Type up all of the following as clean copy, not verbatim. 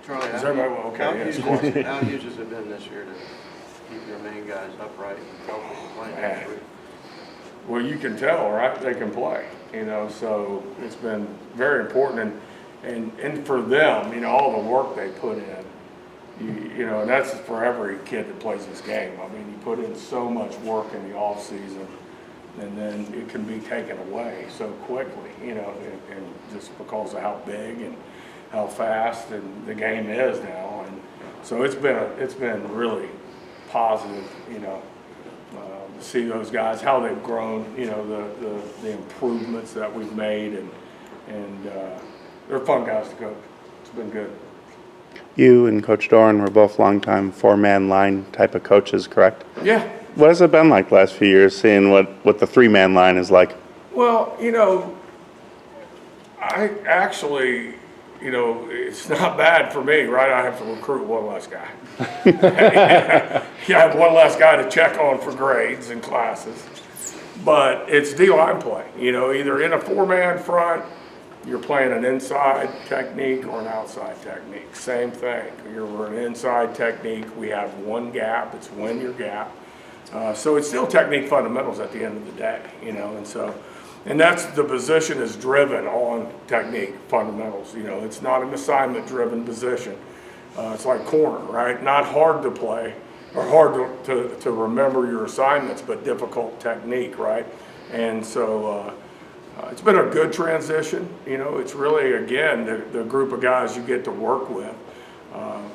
Charlie, Is everybody okay? how huge has it been this year to keep your main guys upright and healthy and playing next week? Well, you can tell, right? They can play, so it's been very important. And for them, all the work they put in, and that's for every kid that plays this game. I mean, you put in so much work in the off season, and then it can be taken away so quickly, and just because of how big and how fast and the game is now. And so it's been really positive, to see those guys, how they've grown, the improvements that we've made, and they're fun guys to coach. It's been good. You and Coach Doran were both longtime four-man line type of coaches, correct? Yeah. What has it been like the last few years, seeing what the three-man line is like? Well, I actually, it's not bad for me, right? I have to recruit one less guy. I have one less guy to check on for grades and classes. But it's D-line play, either in a four-man front, you're playing an inside technique or an outside technique. Same thing. You're an inside technique. We have one gap. It's win your gap. So it's still technique fundamentals at the end of the day, and that's the position is driven on technique fundamentals. It's not an assignment-driven position. It's like corner, right? Not hard to play or hard to remember your assignments, but difficult technique, right? And so it's been a good transition. It's really, again, the group of guys you get to work with.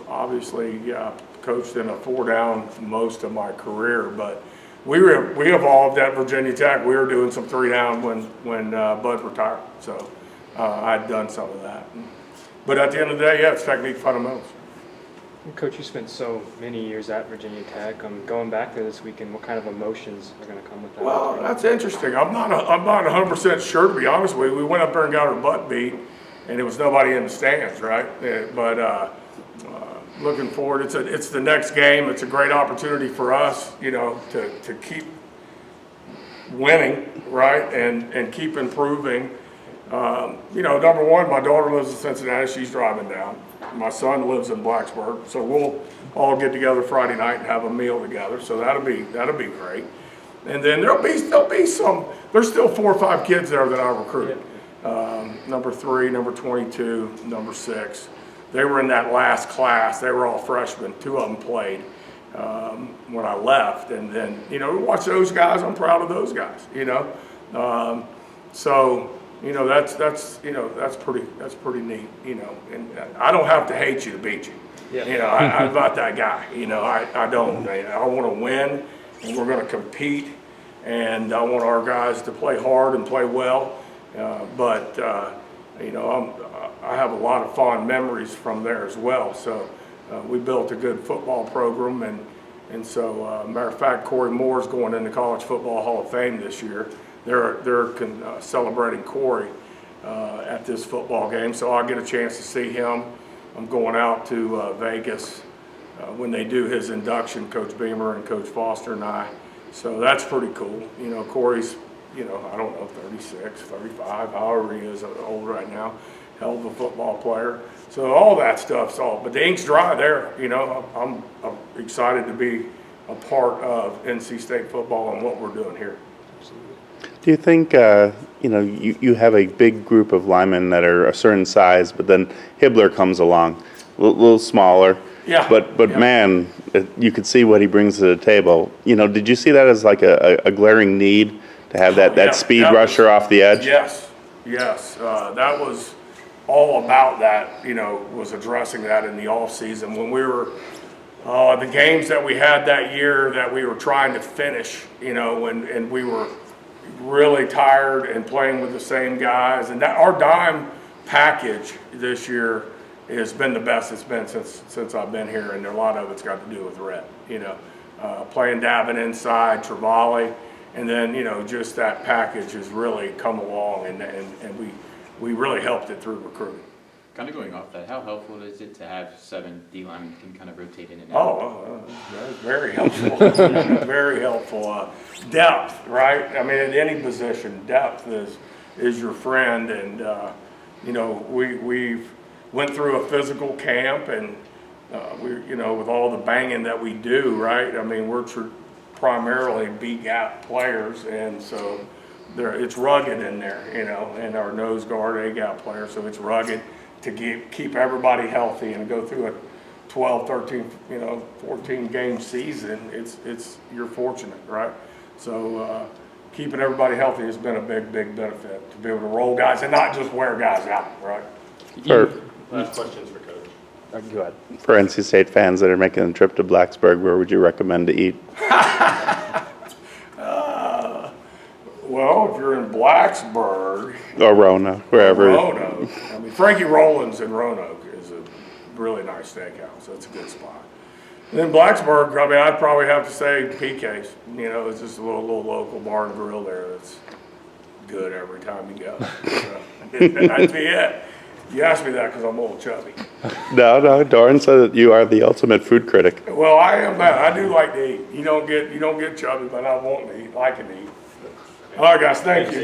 Obviously, coached in a four-down most of my career, but we evolved at Virginia Tech. We were doing some three-down when Bud retired, so I'd done some of that. But at the end of the day, it's technique fundamentals. Coach, you spent so many years at Virginia Tech. Going back there this weekend, what kind of emotions are going to come with that? Well, that's interesting. I'm not 100% sure, to be honest with you. We went up there and got our butt beat, and there was nobody in the stands, right? But looking forward, it's the next game. It's a great opportunity for us, to keep winning, right, and keep improving. Number one, my daughter lives in Cincinnati. She's driving down. My son lives in Blacksburg, so we'll all get together Friday night and have a meal together. So that'll be great. And then there'll be some. There's still 4 or 5 kids there that I recruited. Number 3, number 22, number 6. They were in that last class. They were all freshmen. 2 of them played when I left, and then watch those guys. I'm proud of those guys. So. That's pretty neat, and I don't have to hate you to beat you. Yeah. I'm not that guy, I don't. I want to win, and we're going to compete, and I want our guys to play hard and play well, but I have a lot of fond memories from there as well. So we built a good football program, and so matter of fact, Corey Moore's going in the College Football Hall of Fame this year. They're celebrating Corey at this football game, so I'll get a chance to see him. I'm going out to Vegas when they do his induction, Coach Beamer and Coach Foster and I. So that's pretty cool. Corey's, I don't know, 36, 35, however he is old right now. Hell of a football player. So all that stuff's all, but the ink's dry there. I'm excited to be a part of NC State football and what we're doing here. Do you think, you have a big group of linemen that are a certain size, but then Hibbler comes along, a little smaller. Yeah. But yeah. Man, you could see what he brings to the table. Did you see that as like a glaring need to have that speed rusher off the edge? Yes. That was all about that, was addressing that in the off season when we were the games that we had that year that we were trying to finish, and we were really tired and playing with the same guys, and that our dime package this year has been the best it's been since I've been here, and a lot of it's got to do with Rhett, playing Davin inside, Travali, and then just that package has really come along, and we really helped it through recruiting. Kind of going off that, how helpful is it to have 7 D linemen can kind of rotate in and out? That's very helpful. Very helpful. Depth, right? I mean, in any position, depth is your friend, and we've went through a physical camp, and we, you know, with all the banging that we do, right? I mean, we're primarily B-gap players, and so it's rugged in there, you know, and our nose guard A-gap player, so it's rugged to keep everybody healthy and go through a 12, 13, 14 game season. You're fortunate, right? So keeping everybody healthy has been a big benefit, to be able to roll guys and not just wear guys out, right? Last questions for Coach. Go ahead. For NC State fans that are making the trip to Blacksburg, where would you recommend to eat? Well, if you're in Blacksburg, Or Rona, wherever. Roanoke, I mean, Frankie Rollins in Roanoke is a really nice steakhouse. That's a good spot. And then Blacksburg, I mean, I'd probably have to say PK's. You know, it's just a little local bar and grill there that's good every time you go. So, that'd be it. You asked me that because I'm a little chubby. No, Doran said that you are the ultimate food critic. Well, I am that. I do like to eat. You don't get chubby, but I want to eat. I can eat. All right, guys, thank you.